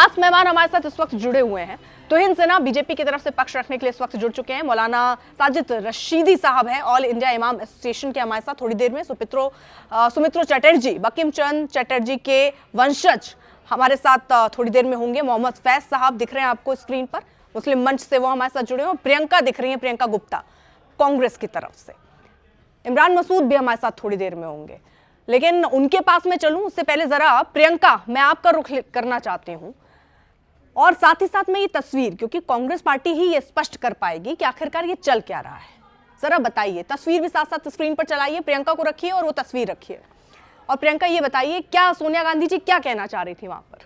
खास मेहमान हमारे साथ इस वक्त जुड़े हुए हैं। तौहीन सिन्हा बीजेपी की तरफ से पक्ष रखने के लिए इस वक्त जुड़ चुके हैं। मौलाना साजिद रशीदी साहब हैं, ऑल इंडिया इमाम एसोसिएशन के हमारे साथ। थोड़ी देर में सुमित्रो चटर्जी, बंकिम चंद्र चटर्जी के वंशज हमारे साथ थोड़ी देर में होंगे। मोहम्मद फैज साहब दिख रहे हैं आपको स्क्रीन पर, मुस्लिम मंच से वो हमारे साथ जुड़े हैं। प्रियंका दिख रही है, प्रियंका गुप्ता कांग्रेस की तरफ से। इमरान मसूद भी हमारे साथ थोड़ी देर में होंगे, लेकिन उनके पास मैं चलूं उससे पहले जरा प्रियंका, मैं आपका रुख करना चाहती हूं, और साथ ही साथ में ये तस्वीर, क्योंकि कांग्रेस पार्टी ही ये स्पष्ट कर पाएगी कि आखिरकार ये चल क्या रहा है। जरा बताइए, तस्वीर भी साथ साथ स्क्रीन पर चलाइए, प्रियंका को रखिए और वो तस्वीर रखिए। और प्रियंका ये बताइए, क्या सोनिया गांधी जी क्या कहना चाह रही थी वहां पर?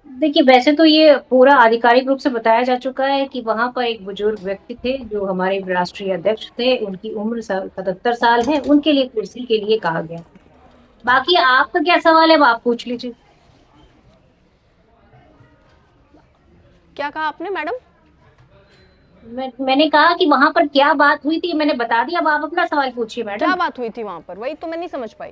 देखिए, वैसे तो ये पूरा आधिकारिक रूप से बताया जा चुका है कि वहां पर एक बुजुर्ग व्यक्ति थे जो हमारे राष्ट्रीय अध्यक्ष थे। उनकी उम्र 77 साल है, उनके लिए कुर्सी के लिए कहा गया। बाकी आपका क्या सवाल है वो आप पूछ लीजिए। क्या कहा आपने मैडम? मैंने कहा कि वहां पर क्या बात हुई थी, मैंने बता दिया। अब आप अपना सवाल पूछिए मैडम। क्या बात हुई थी वहां पर, वही तो मैं नहीं समझ पाई।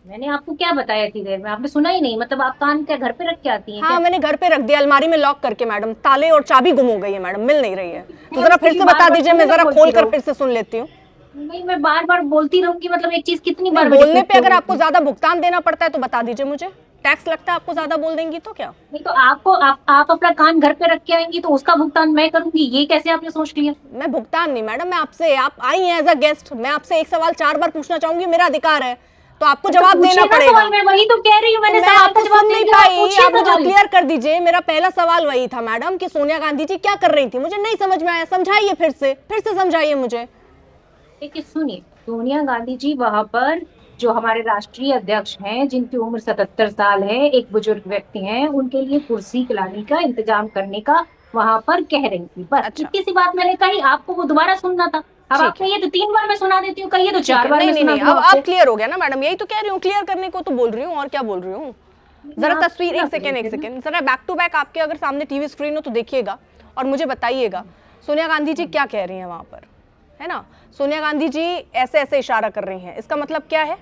मैंने आपको क्या बताया इतनी देर में, आपने सुना ही नहीं? मतलब आप कान क्या घर पे रख के आती हैं हाँ, क्या? मैंने घर पे रख दिया, अलमारी में लॉक करके मैडम। ताले और चाबी गुम हो गई है मैडम, मिल नहीं रही है। तो जरा फिर से बता दीजिए, मैं जरा खोल कर फिर से सुन लेती हूँ। नहीं, मैं बार बार बोलती रहूंगी, मतलब एक चीज कितनी बार बोलने पे अगर आपको ज्यादा भुगतान देना पड़ता है तो बता दीजिए मुझे। टैक्स लगता है आपको ज्यादा बोल देंगी तो क्या? नहीं तो आपको आप अपना कान घर पे रख के आएंगी तो उसका भुगतान मैं करूंगी, ये कैसे आपने सोच लिया? मैं भुगतान नहीं मैडम, मैं आपसे, आप आई हैं एज अ गेस्ट, मैं आपसे एक सवाल 4 बार पूछना चाहूंगी, मेरा अधिकार है, तो आपको जवाब देना पड़ेगा। मैं वही तो कह रही हूँ, मैंने मैं आपको सुन नहीं पाई, आप मुझे क्लियर कर दीजिए। मेरा पहला सवाल वही था मैडम कि सोनिया गांधी जी क्या कर रही थी, मुझे नहीं समझ में आया। समझाइए, फिर से समझाइए मुझे। देखिए सुनिए, सोनिया गांधी जी वहां पर जो हमारे राष्ट्रीय अध्यक्ष हैं, जिनकी उम्र 77 साल है, एक बुजुर्ग व्यक्ति हैं, उनके लिए कुर्सी लाने का इंतजाम करने का वहां पर कह रही थी। बस अच्छा, इतनी सी बात मैंने कही, आपको वो दोबारा सुनना था। अब आप कहिए तो 3 बार मैं सुना देती हूँ, कहिए तो 4 बार मैं सुना दूँ। अब आप क्लियर हो गया ना मैडम, यही तो कह रही हूँ, क्लियर करने को तो बोल रही हूँ, और क्या बोल रही हूँ। जरा तस्वीर एक सेकेंड जरा बैक टू बैक आपके अगर सामने टीवी स्क्रीन हो तो देखिएगा और मुझे बताइएगा सोनिया गांधी जी क्या कह रही हैं वहां पर, है ना। सोनिया गांधी जी ऐसे ऐसे इशारा कर रही हैं, इसका मतलब क्या है?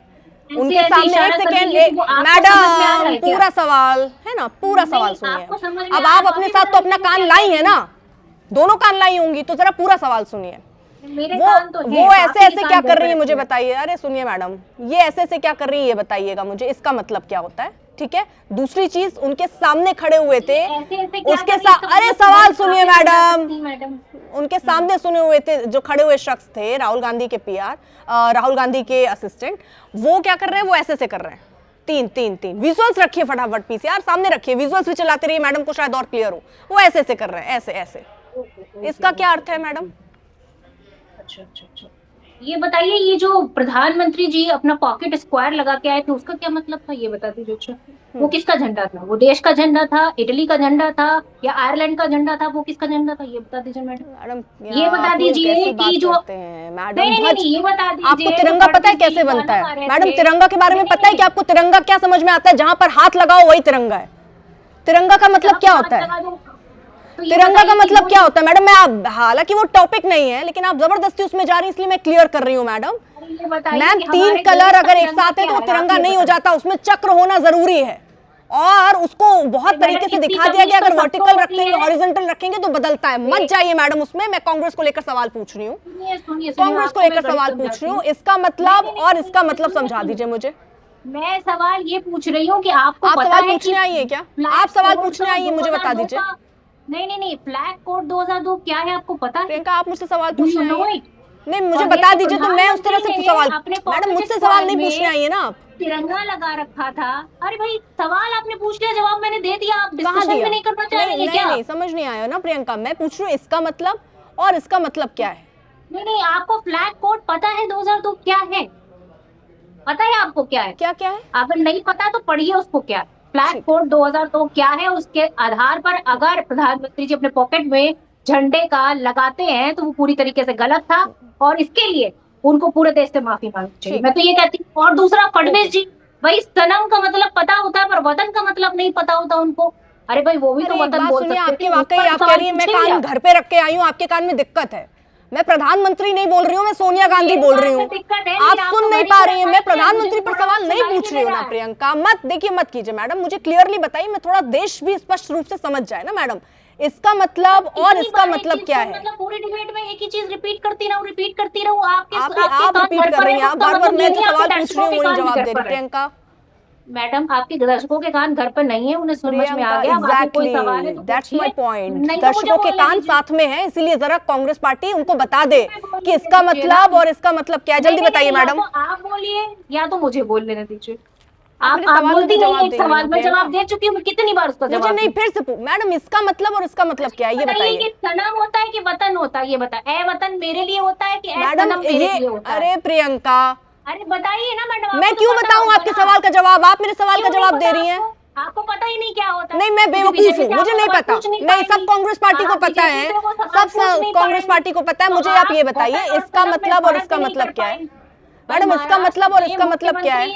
उनके सामने, एक सेकेंड मैडम, पूरा सवाल है ना, पूरा सवाल सुनिए। अब आप अपने साथ तो अपना कान लाई है ना, दोनों कान लाई होंगी, तो जरा पूरा सवाल सुनिए। वो ऐसे ऐसे क्या कर रही है मुझे बताइए। अरे सुनिए मैडम, ये ऐसे ऐसे क्या कर रही है ये बताइएगा मुझे, इसका मतलब क्या होता है? ठीक है, दूसरी चीज, उनके सामने खड़े हुए थे, उसके साथ, अरे सवाल सुनिए मैडम, उनके सामने सुने हुए थे जो खड़े हुए शख्स थे, राहुल गांधी के पीआर, राहुल गांधी के असिस्टेंट, वो क्या कर रहे हैं? वो ऐसे ऐसे कर रहे हैं। तीन विजुअल्स रखिए फटाफट, पीसीआर सामने रखिए, विजुअल्स भी चलाते रहिए मैडम को शायद और क्लियर हो। वो ऐसे ऐसे कर रहे हैं, ऐसे ऐसे। इसका क्या अर्थ है मैडम? अच्छा, ये बताइए, ये जो प्रधानमंत्री जी अपना पॉकेट स्क्वायर लगा के आए थे, उसका क्या मतलब था, ये बता दीजिए। अच्छा, वो किसका झंडा था? वो देश का झंडा था, इटली का झंडा था, या आयरलैंड का झंडा था? वो किसका झंडा था, ये बता दीजिए मैडम। ये बता दीजिए कि जो नहीं, ये बता दीजिए, आपको तिरंगा पता है कैसे बनता है मैडम? तिरंगा के बारे में पता है कि आपको तिरंगा क्या समझ में आता है? जहां पर हाथ लगाओ वही तिरंगा है। तिरंगा का मतलब क्या होता है? तिरंगा का मतलब क्या होता है मैडम? मैं, हालांकि वो टॉपिक नहीं है, लेकिन आप जबरदस्ती उसमें जा रही हैं, इसलिए मैं क्लियर कर रही हूँ मैडम। मैम, 3 कलर अगर एक साथ है तो वो तिरंगा नहीं हो जाता, उसमें चक्र होना जरूरी है, और उसको बहुत तरीके से दिखा दिया गया। अगर वर्टिकल रखेंगे, हॉरिजॉन्टल रखेंगे तो बदलता है। मत जाइए मैडम उसमें, मैं कांग्रेस को लेकर सवाल पूछ रही हूँ, कांग्रेस को लेकर सवाल पूछ रही हूँ। इसका मतलब और इसका मतलब समझा दीजिए मुझे। मैं सवाल ये पूछ रही हूँ कि आपको आप पता सवाल है पूछने आई है क्या? आप सवाल पूछने आई है, मुझे बता दीजिए। नहीं, फ्लैग कोड 2002 क्या है, आपको पता है? प्रियंका, आप मुझसे सवाल पूछने आई है? नहीं, मुझे बता दीजिए तो मैं उस तरह से सवाल। मैडम, मुझसे सवाल नहीं पूछने आई है ना आप? तिरंगा लगा रखा था। अरे भाई, सवाल आपने पूछ लिया, जवाब मैंने दे दिया, आप डिस्कशन में नहीं करना चाह रहे हैं क्या? नहीं, समझ नहीं आया ना प्रियंका, मैं पूछ रही हूँ इसका मतलब और इसका मतलब क्या है। नहीं, आपको फ्लैग कोड पता है 2002 क्या है? पता है आपको क्या है? क्या है? अगर नहीं पता तो पढ़िए उसको, क्या फ्लैग कोड 2002 क्या है। उसके आधार पर अगर प्रधानमंत्री जी अपने पॉकेट में झंडे का लगाते हैं तो वो पूरी तरीके से गलत था, और इसके लिए उनको पूरे देश से माफी मांगनी चाहिए, मैं तो ये कहती हूँ। और दूसरा, फडणवीस जी, भाई सनम का मतलब पता होता है पर वतन का मतलब नहीं पता होता उनको। अरे भाई, वो भी तो वतन बोल सकते थे। आपकी वाकई आप कह रही है मैं कान घर पे रख के आई हूँ, आपके कान में दिक्कत है। मैं प्रधानमंत्री नहीं बोल रही हूँ, मैं सोनिया गांधी बोल रही हूँ। आप सुन नहीं पा रही हैं। मैं प्रधानमंत्री पर सवाल नहीं पूछ रही हूँ ना प्रियंका, मत देखिए, मत कीजिए मैडम, मुझे क्लियरली बताइए, मैं थोड़ा देश भी स्पष्ट रूप से समझ जाए ना मैडम, इसका मतलब और इसका मतलब क्या है। मतलब पूरी डिबेट में एक ही चीज रिपीट करती रहूं रिपीट आप रिपीट कर रही हैं, आप बार बार मैं जो सवाल पूछ रही हूँ वही जवाब दे रही प्रियंका। मैडम, आपके दर्शकों के कान घर पर नहीं है, उन्हें समझ में आ गया। बाकी कोई सवाल है तो दैट्स माय पॉइंट, नहीं तो दर्शकों के कान साथ में है, इसीलिए जरा कांग्रेस पार्टी उनको बता दे कि इसका मतलब और इसका मतलब क्या है। जल्दी बताइए मैडम। आप बोलिए या तो मुझे बोल लेने दीजिए। आप बोलती नहीं, एक सवाल में जवाब दे चुकी हूँ कितनी बार उसका मुझे जवाब नहीं, फिर से मैडम इसका मतलब और इसका मतलब क्या है ये बताइए। कि सनम होता है कि वतन होता है, ये बता। ए वतन मेरे लिए होता है कि ए सनम मेरे लिए होता है? अरे प्रियंका, अरे बताइए ना मैडम। मैं क्यों बताऊं आपके सवाल का जवाब, आप मेरे सवाल का जवाब दे रही हैं। आपको पता ही नहीं क्या होता है। नहीं, मैं बेवकूफ हूँ, मुझे नहीं पता। नहीं, सब कांग्रेस पार्टी को पता है, सब कांग्रेस पार्टी को पता है। मुझे आप ये बताइए इसका मतलब और इसका मतलब क्या है मैडम, इसका मतलब और इसका मतलब क्या है।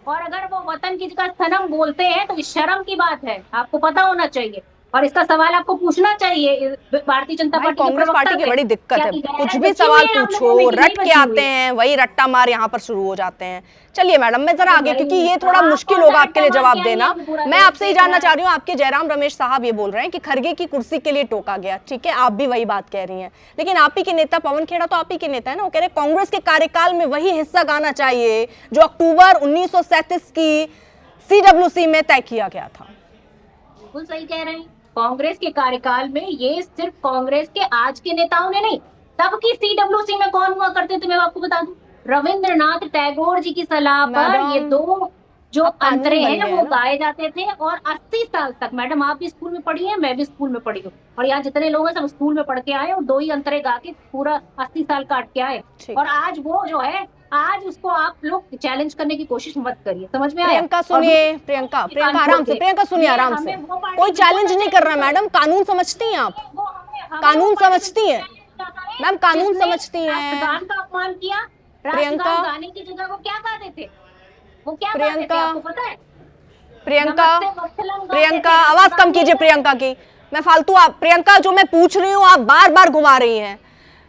और अगर वो वतन की जगह सनम बोलते हैं तो शर्म की बात है, आपको पता होना चाहिए और इसका सवाल आपको पूछना चाहिए भारतीय जनता पार्टी कांग्रेस पार्टी की बड़ी दिक्कत है, कुछ भी सवाल पूछो रट के आते हैं, वही रट्टा मार यहाँ पर शुरू हो जाते हैं। चलिए मैडम, मैं जरा आगे, क्योंकि ये थोड़ा मुश्किल होगा आपके लिए जवाब देना। मैं आपसे ही जानना चाह रही हूँ, आपके जयराम रमेश साहब ये बोल रहे हैं कि खरगे की कुर्सी के लिए टोका गया, ठीक है, आप भी वही बात कह रही हैं, लेकिन आप ही के नेता पवन खेड़ा तो आप ही के नेता है ना, वो कह रहे कांग्रेस के कार्यकाल में वही हिस्सा गाना चाहिए जो अक्टूबर 1937 की CWC में तय किया गया था। बिल्कुल सही कह रहे हैं, कांग्रेस के कार्यकाल में ये सिर्फ कांग्रेस के आज के नेताओं ने नहीं, तब की CWC में कौन हुआ करते थे मैं आपको बता दूं, रविंद्रनाथ टैगोर जी की सलाह पर ये दो जो अंतरे हैं वो गाए जाते थे। और 80 साल तक, मैडम आप भी स्कूल में पढ़ी है, मैं भी स्कूल में पढ़ी हूँ, और यहाँ जितने लोग हैं सब स्कूल में पढ़ के आए और 2 ही अंतरे गा के पूरा 80 साल काट के आए। और आज वो जो है, आज उसको आप लोग चैलेंज करने की कोशिश मत करिए, समझ में आया? प्रियंका सुनिए, प्रियंका आराम से, प्रियंका सुनिए आराम से, कोई चैलेंज नहीं कर रहा मैडम, कानून समझती हैं आप, कानून समझती हैं मैम, कानून समझती हैं। प्रधान का अपमान किया, प्रियंका गाने की जगह वो क्या गाते थे, वो क्या प्रियंका, आपको पता है? प्रियंका आवाज कम कीजिए प्रियंका की, मैं फालतू, आप प्रियंका जो मैं पूछ रही हूँ आप बार बार घुमा रही हैं।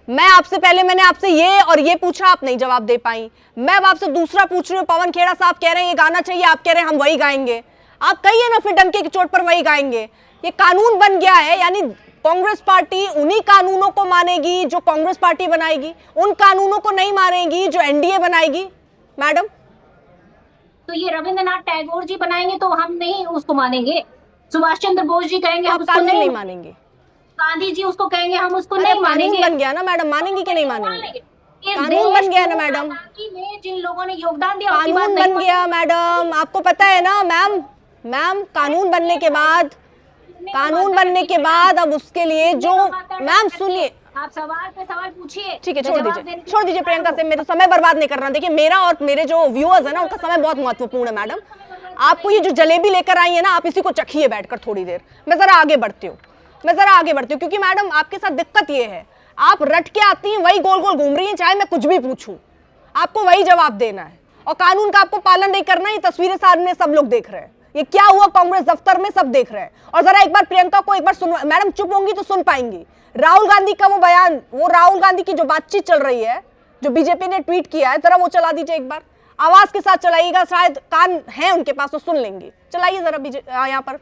मैं आपसे पहले मैंने आपसे ये और ये पूछा, आप नहीं जवाब दे पाई। मैं अब आपसे दूसरा पूछ रही हूँ, पवन खेड़ा साहब कह रहे हैं ये गाना चाहिए, आप कह रहे हैं हम वही गाएंगे। आप कहिए ना फिर डंके की चोट पर वही गाएंगे। ये कानून बन गया है, यानी कांग्रेस पार्टी उन्हीं कानूनों को मानेगी जो कांग्रेस पार्टी बनाएगी, उन कानूनों को नहीं मानेगी जो NDA बनाएगी। मैडम तो ये रविंद्रनाथ टैगोर जी बनाएंगे तो हम नहीं उसको मानेंगे, सुभाष चंद्र बोस जी कहेंगे हम उसको नहीं मानेंगे, गांधी जी उसको कहेंगे हम उसको नहीं मानेंगे। बन गया ना मैडम, मानेंगे कि नहीं मानेंगे? कानून बन गया ना मैडम, जिन लोगों ने योगदान दिया कानून बन गया मैडम, आपको पता है ना मैम, कानून बनने के बाद अब उसके लिए जो, मैम सुनिए, आप सवाल पे सवाल पूछिए। ठीक है, छोड़ दीजिए प्रियंका से, मेरा समय बर्बाद नहीं करना। देखिए मेरा और मेरे जो व्यूअर्स है ना उनका समय बहुत महत्वपूर्ण है मैडम। आपको ये जो जलेबी लेकर आई है ना, आप इसी को चखिए बैठकर थोड़ी देर। मैं जरा आगे बढ़ती हूँ क्योंकि मैडम आपके साथ दिक्कत ये है, आप रट के आती हैं, वही गोल गोल घूम रही हैं, चाहे मैं कुछ भी पूछूं आपको वही जवाब देना है, और कानून का आपको पालन नहीं करना। ये तस्वीरें सामने सब लोग देख रहे हैं, ये क्या हुआ कांग्रेस दफ्तर में सब देख रहे हैं। और जरा एक बार प्रियंका को एक बार सुन, मैडम चुप होंगी तो सुन पाएंगी। राहुल गांधी का वो बयान, वो राहुल गांधी की जो बातचीत चल रही है, जो बीजेपी ने ट्वीट किया है, जरा वो चला दीजिए एक बार, आवाज के साथ चलाइएगा, शायद कान है उनके पास तो सुन लेंगे। चलाइए जरा यहाँ पर।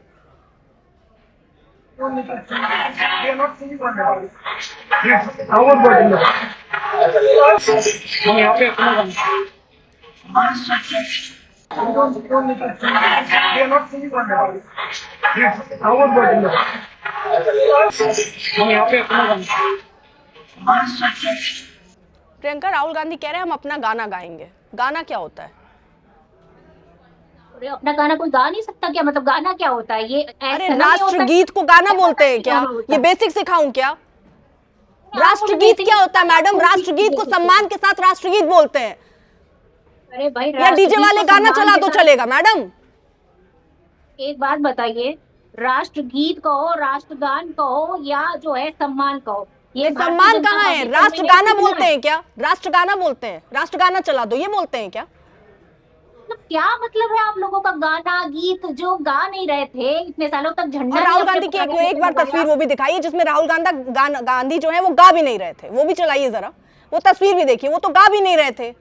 प्रियंका, राहुल गांधी कह रहे हैं हम अपना गाना गाएंगे। गाना क्या होता है? अपना गाना कोई गा नहीं सकता क्या? मतलब गाना क्या होता है? ये अरे राष्ट्रगीत को गाना बोलते हैं क्या? ये बेसिक सिखाऊं क्या? राष्ट्रगीत क्या होता है मैडम? राष्ट्रगीत को सम्मान के साथ राष्ट्रगीत बोलते हैं। अरे भाई, या डीजे वाले गाना चला तो चलेगा मैडम? एक बात बताइए, राष्ट्रगीत कहो, राष्ट्रगान कहो, या जो है सम्मान कहो, ये सम्मान कहाँ है? राष्ट्रगाना बोलते हैं क्या? राष्ट्रगाना बोलते हैं, राष्ट्रगाना चला दो ये बोलते हैं क्या? क्या मतलब है आप लोगों का गाना गीत जो गा नहीं रहे थे इतने सालों तक, झंडा और नहीं राहुल अपने गांधी की पुराने एक जैसे बार लगाया। तस्वीर वो भी दिखाइए जिसमें राहुल गांधी जो है वो गा भी नहीं रहे थे, वो भी चलाइए जरा, वो तस्वीर भी देखिए, वो तो गा भी नहीं रहे थे।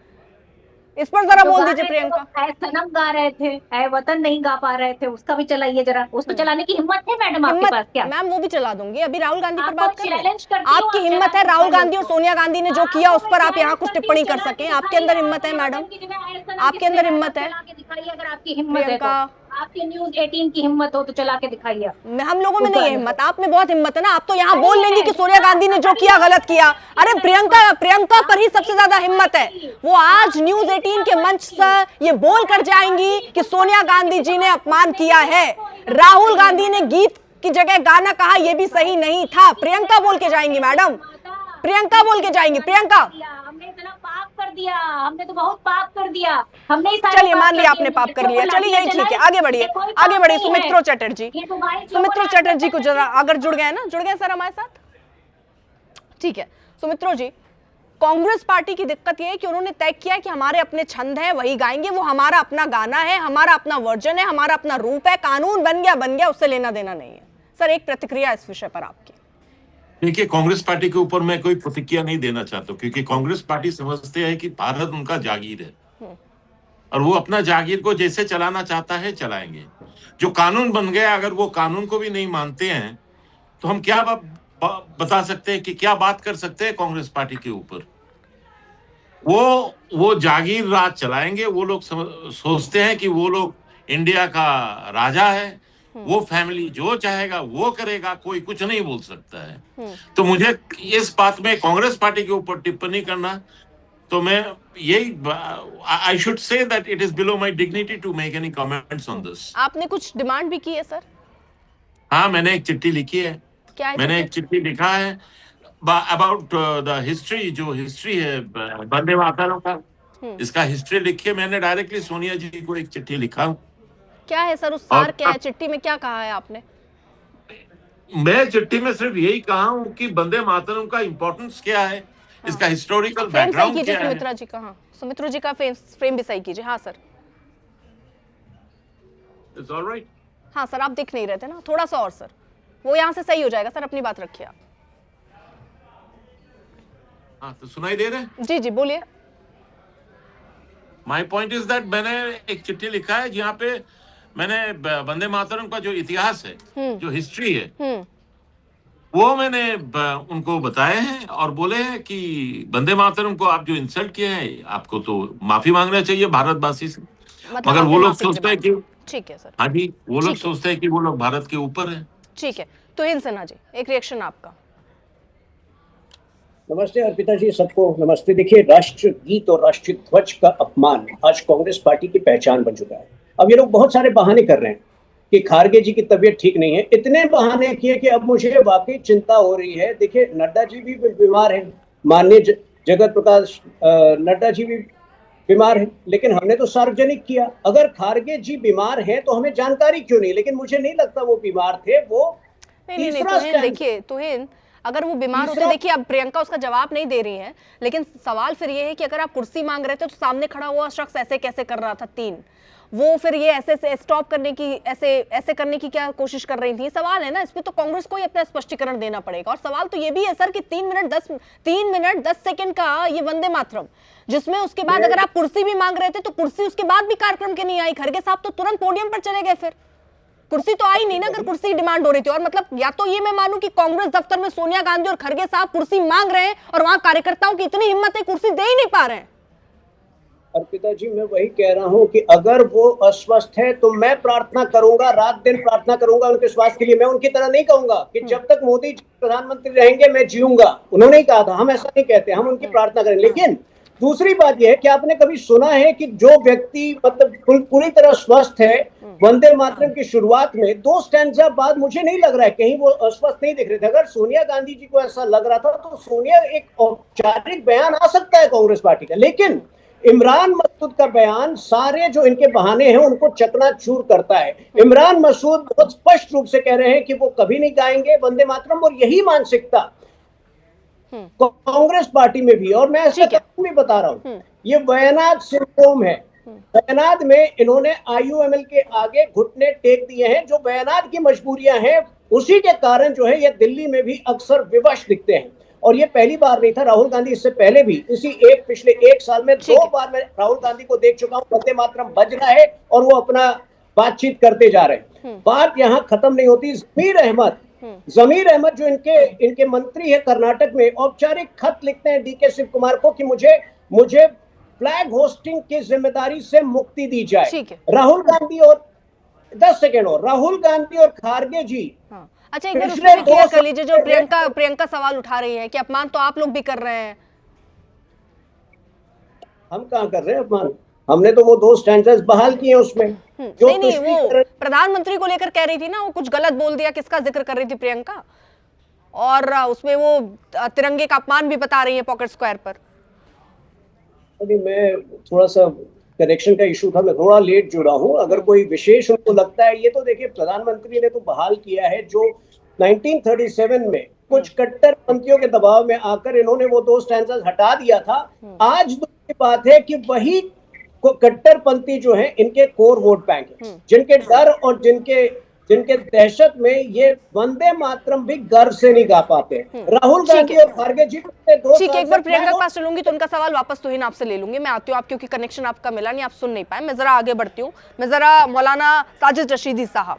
इस पर जरा जो बोल गा दीजिए रहे थे वो प्रियंका। ऐ सनम गा रहे थे, ऐ वतन नहीं गा पा रहे थे, उसका भी चलाइए जरा। उसको चलाने की हिम्मत है मैडम आपके हिम्मत पास क्या? मैम वो भी चला दूंगी, अभी राहुल गांधी पर आपको बात कर ले। चैलेंज करती हूँ, आपकी आप हिम्मत चला है के राहुल दिखाइए गांधी और उसको। सोनिया गांधी ने जो किया आपको उस मैं पर आप यहाँ चैलेंज कुछ करती हूँ, टिप्पणी कर चला सकें, के आपके दिखाइए। अंदर हिम्मत है ऐ मैडम, वतन की जगह ऐ सनम आपके किसने अंदर गाया था, हिम्मत है चला के दिखाइए अगर आपकी हिम्मत है तो। प्रियंका। आपके न्यूज 18 की हिम्मत हो तो चला के दिखाइए हम लोगों में उस नहीं है गाने हिम्मत, को। आप में बहुत हिम्मत है ना, आप तो यहाँ नहीं बोल है, लेंगी कि सोनिया जितना गांधी ने जो आपका किया नहीं है, गलत किया। नहीं अरे है प्रियंका पर ही सबसे ज्यादा हिम्मत है। नहीं। वो आज आप न्यूज नहीं 18 दिखा के मंच पाएंगी। से ये बोल कर जाएंगी आपकी कि कुछ सोनिया गांधी जी ने अपमान किया है, नहीं राहुल दिखा गांधी ने गीत की जगह गाना कहा, ये भी सही नहीं था। प्रियंका बोल के जाएंगी मैडम, प्रियंका बोल के जाएंगी प्रियंका। हमने इतना पाप कर दिया, हमने तो बहुत पाप कर दिया, हमने ही सारे चलिए पाप मान कर लिया दिए। आपने पाप कर बच्चों लिया, पर चलिए लाठियां यही ठीक है, चलाई, आगे बढ़िए, ये कोई आगे पाप बढ़िए। नहीं है। सुमित्रो चटर्जी, ये तो भाई सुमित्रो चटर्जी को जरा अगर जुड़ गए ना, जुड़ गए सर हमारे साथ, ठीक है। सुमित्रो जी, कांग्रेस पार्टी की दिक्कत यह है कि उन्होंने तय किया है कि हमारे अपने छंद है वही गाएंगे, वो हमारा अपना गाना है, हमारा अपना वर्जन है, हमारा अपना रूप है, कानून बन गया, उससे लेना देना नहीं है। सर एक प्रतिक्रिया इस विषय पर आपकी। देखिए, कांग्रेस पार्टी के ऊपर मैं कोई प्रतिक्रिया नहीं देना चाहता, क्योंकि कांग्रेस पार्टी समझते हैं कि भारत उनका जागीर है और वो अपना जागीर को जैसे चलाना चाहता है चलाएंगे। जो कानून बन गया, अगर वो कानून को भी नहीं मानते हैं तो हम क्या बता सकते हैं कि क्या बात कर सकते हैं कांग्रेस पार्टी के ऊपर। वो जागीर राज चलाएंगे। वो लोग सोचते हैं कि वो लोग इंडिया का राजा है, वो फैमिली जो चाहेगा वो करेगा, कोई कुछ नहीं बोल सकता है। तो मुझे इस बात में कांग्रेस पार्टी के ऊपर टिप्पणी करना, तो मैं यही I should say that it is below my dignity to make any comments on this. आपने कुछ डिमांड भी की है सर? हाँ, मैंने एक चिट्ठी लिखी है। क्या है? मैंने एक चिट्ठी लिखा है अबाउट द हिस्ट्री, जो हिस्ट्री है वंदे मातरम का, इसका हिस्ट्री लिखी। मैंने डायरेक्टली सोनिया जी को एक चिट्ठी लिखा हूं। क्या है सर उस सार क्या है चिट्ठी में, क्या कहा है आपने? मैं चिट्ठी में सिर्फ यही कहा हूं कि वंदे मातरम का इंपॉर्टेंस क्या है, इसका हिस्टोरिकल बैकग्राउंड क्या है। सुमित्रा जी का, हाँ सुमित्रा जी का फ्रेम भी सही कीजिए। हाँ सर, इट्स ऑलराइट। हाँ सर, आप दिख नहीं रहे थे ना, थोड़ा सा और सर, वो यहाँ से सही हो जाएगा सर, अपनी बात रखिए आप। हाँ, तो सुनाई दे रहे हैं? जी जी बोलिए। माय पॉइंट इज दैट मैंने एक चिट्ठी लिखा है जहाँ पे मैंने वंदे मातरम का जो इतिहास है, जो हिस्ट्री है, वो मैंने उनको बताए हैं और बोले हैं कि वंदे मातरम को आप जो इंसल्ट किए हैं, आपको तो माफी मांगना चाहिए भारतवासी से। मतलब मगर वो आपने लोग माफी की सोचते हैं डिमांड। कि ठीक है सर, हाँ जी, वो लोग ठीक है। सोचते हैं कि वो लोग भारत के ऊपर है। ठीक है, तुहिन सिन्हा जी, एक रिएक्शन आपका। नमस्ते अर्पिता जी, सबको नमस्ते। देखिए, राष्ट्रगीत और राष्ट्रीय ध्वज का अपमान आज कांग्रेस पार्टी की पहचान बन चुका है। अब ये लोग बहुत सारे बहाने कर रहे हैं कि खारगे जी की तबीयत ठीक नहीं है। इतने बहाने किए कि अब मुझे वाकई चिंता हो रही है। देखिए, नड्डा जी भी बीमार हैं, माननीय जगत प्रकाश नड्डा जी भी बीमार हैं, लेकिन हमने तो सार्वजनिक किया। अगर खारगे जी बीमार हैं तो हमें जानकारी क्यों नहीं? लेकिन मुझे नहीं लगता वो बीमार थे। वो नहीं, तुहिन देखिए, तुहिन अगर वो बीमार होते, देखिए अब प्रियंका उसका जवाब नहीं दे रही हैं, लेकिन सवाल फिर ये है कि अगर आप कुर्सी मांग रहे थे तो सामने खड़ा हुआ शख्स ऐसे कैसे कर रहा था? वो फिर ये ऐसे स्टॉप करने की, ऐसे करने की क्या कोशिश कर रही थी? सवाल है ना, इसमें तो कांग्रेस को ही अपना स्पष्टीकरण देना पड़ेगा। और सवाल तो ये भी है सर कि 3 मिनट 10 सेकंड का ये वंदे मातरम, जिसमें उसके बाद अगर आप कुर्सी भी मांग रहे थे तो कुर्सी उसके बाद भी कार्यक्रम के नहीं आई। खरगे साहब तो तुरंत पोडियम पर चले गए, फिर कुर्सी तो आई नहीं ना, अगर कुर्सी डिमांड हो रही थी। और मतलब या तो ये मैं मानूं कि कांग्रेस दफ्तर में सोनिया गांधी और खरगे साहब कुर्सी मांग रहे हैं और वहां कार्यकर्ताओं की इतनी हिम्मत है, कुर्सी दे ही नहीं पा रहे हैं। अर्पिता जी, मैं वही कह रहा हूं कि अगर वो अस्वस्थ है तो मैं प्रार्थना करूंगा, रात दिन प्रार्थना करूंगा उनके स्वास्थ्य के लिए। मैं उनकी तरह नहीं कहूंगा कि जब तक मोदी जी प्रधानमंत्री रहेंगे मैं जीऊंगा। उन्होंने ही कहा था, हम ऐसा नहीं कहते, हम उनकी प्रार्थना करें। लेकिन दूसरी बात यह है कि आपने कभी सुना है कि जो व्यक्ति मतलब पूरी तरह स्वस्थ है, वंदे मातरम की शुरुआत में 2 स्टैंजा बाद मुझे नहीं लग रहा है कहीं वो अस्वस्थ नहीं दिख रहे थे। अगर सोनिया गांधी जी को ऐसा लग रहा था तो सोनिया एक औपचारिक बयान आ सकता है कांग्रेस पार्टी का, लेकिन इमरान मसूद का बयान सारे जो इनके बहाने हैं उनको चकनाचूर करता है। इमरान मसूद बहुत स्पष्ट रूप से कह रहे हैं कि वो कभी नहीं गाएंगे वंदे मातरम, और यही मानसिकता कांग्रेस पार्टी में भी। और मैं ऐसा भी बता रहा हूं, ये वयनाड सिंड्रोम है। बयानात में इन्होंने IUML के आगे घुटने टेक दिए हैं। जो बयानात की मजबूरियां हैं उसी के कारण जो है ये दिल्ली में भी अक्सर विवश दिखते हैं। और ये पहली बार नहीं था, राहुल गांधी इससे पहले भी पिछले एक साल में 2 बार मैं राहुल गांधी को देख चुका हूं, वंदे मातरम बज रहा है और वो अपना बातचीत करते जा रहे हैं। बात यहाँ खत्म नहीं होती। जमीर अहमद जो इनके मंत्री है कर्नाटक में, औपचारिक खत लिखते हैं DK शिव कुमार को कि मुझे फ्लैग होस्टिंग की जिम्मेदारी से मुक्ति दी जाए। राहुल गांधी और 10 सेकेंड और राहुल गांधी और खारगे जी। हाँ। अच्छा, एक बार उसमें भी क्लियर कर लीजिए, जो प्रियंका सवाल उठा रही है कि अपमान तो आप लोग भी कर रहे हैं। हम कहाँ कर रहे हैं अपमान? हमने तो वो 2 स्टैंडर्ड्स बहाल किए उसमें। नहीं, वो प्रधानमंत्री को लेकर कह रही थी ना, वो कुछ गलत बोल दिया, किसका जिक्र कर रही थी प्रियंका, और उसमें वो तिरंगे का अपमान भी बता रही है पॉकेट स्क्वायर पर। मैं थोड़ा सा कनेक्शन का इशू था, मैं थोड़ा लेट जुड़ा हूं। अगर कोई विशेष उनको लगता है, ये तो देखिए प्रधानमंत्री ने तो बहाल किया है जो 1937 में कुछ कट्टरपंथियों के दबाव में आकर इन्होंने वो 2 स्टैंडर्ड्स हटा दिया था। आज दूसरी बात है कि वही कट्टरपंथी जो है इनके कोर वोट बैंक है, जिनके डर और जिनके दहशत में ये वंदे मातरम भी गर्व से नहीं गा पाते। राहुल गांधी और खारगे जी ठीक है, एक बार प्रियंका के पास चलूंगी तो उनका सवाल वापस तो ही ना आपसे ले लूंगी। मैं आती हूँ आप, क्योंकि कनेक्शन आपका मिला नहीं, आप सुन नहीं पाए। मैं जरा आगे बढ़ती हूँ। मैं जरा मौलाना साजिद रशीदी साहब,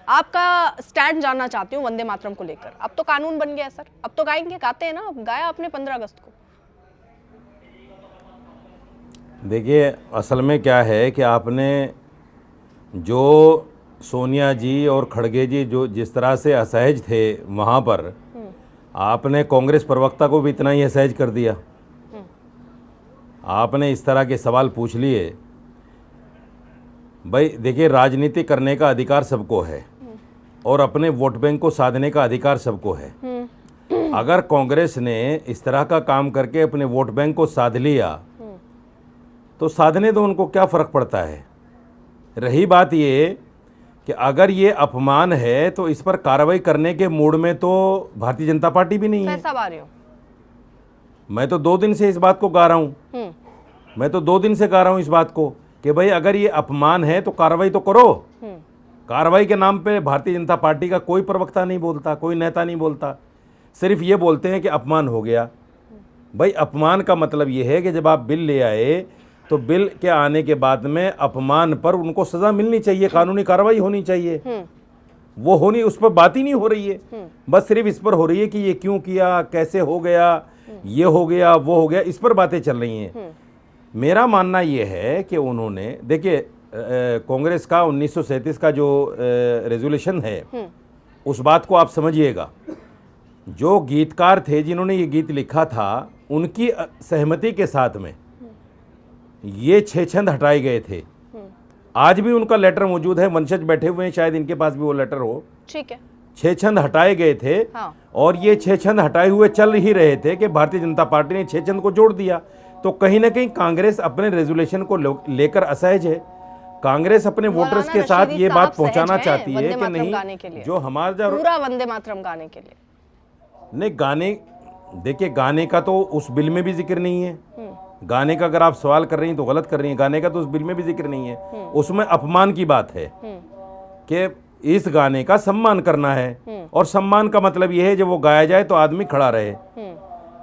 आपका स्टैंड जानना चाहती हूँ वंदे मातरम को लेकर। अब तो कानून बन गया है सर, अब तो गाएंगे, गाते हैं ना, अब गाया आपने 15 अगस्त को। देखिए, असल में क्या है कि आपने जो सोनिया जी और खड़गे जी जो जिस तरह से असहज थे वहाँ पर, आपने कांग्रेस प्रवक्ता को भी इतना ही असहज कर दिया। आपने इस तरह के सवाल पूछ लिए। भाई देखिए, राजनीति करने का अधिकार सबको है और अपने वोट बैंक को साधने का अधिकार सबको है। अगर कांग्रेस ने इस तरह का काम करके अपने वोट बैंक को साध लिया तो साधने दो, उनको क्या फ़र्क पड़ता है। रही बात ये कि अगर ये अपमान है तो इस पर कार्रवाई करने के मूड में तो भारतीय जनता पार्टी भी नहीं है। कैसा गा रहे हो? मैं तो 2 दिन से इस बात को गा रहा हूँ। मैं तो 2 दिन से गा रहा हूँ इस बात को कि भाई अगर ये अपमान है तो कार्रवाई तो करो। कार्रवाई के नाम पे भारतीय जनता पार्टी का कोई प्रवक्ता नहीं बोलता, कोई नेता नहीं बोलता, सिर्फ ये बोलते हैं कि अपमान हो गया। भाई अपमान का मतलब ये है कि जब आप बिल ले आए तो बिल के आने के बाद में अपमान पर उनको सजा मिलनी चाहिए, कानूनी कार्रवाई होनी चाहिए। वो होनी, उस पर बात ही नहीं हो रही है। बस सिर्फ इस पर हो रही है कि ये क्यों किया, कैसे हो गया, ये हो गया, वो हो गया, इस पर बातें चल रही हैं। मेरा मानना ये है कि उन्होंने, देखिए कांग्रेस का 1937 का जो रेजोल्यूशन है उस बात को आप समझिएगा। जो गीतकार थे जिन्होंने ये गीत लिखा था, उनकी सहमति के साथ में ये 6 छंद हटाए गए थे। आज भी उनका लेटर मौजूद है, वंशज बैठे हुए हैं, शायद इनके पास भी वो लेटर हो। ठीक है, 6 छंद हटाए गए थे। हाँ। और ये 6 छंद हटाए हुए चल ही रहे थे कि भारतीय जनता पार्टी ने 6 छंद को जोड़ दिया। तो कहीं ना कहीं कांग्रेस अपने रेजोल्यूशन को लेकर असहज है। कांग्रेस अपने वोटर्स के साथ ये बात पहुंचाना चाहती है कि नहीं, जो हमारा पूरा वंदे मातरम गाने के लिए नहीं, गाने, देखिए गाने का तो उस बिल में भी जिक्र नहीं है। गाने का अगर आप सवाल कर रही हैं तो गलत कर रही हैं। गाने का तो उस बिल में भी जिक्र नहीं है। उसमें अपमान की बात है कि इस गाने का सम्मान करना है, और सम्मान का मतलब यह है जब वो गाया जाए तो आदमी खड़ा रहे।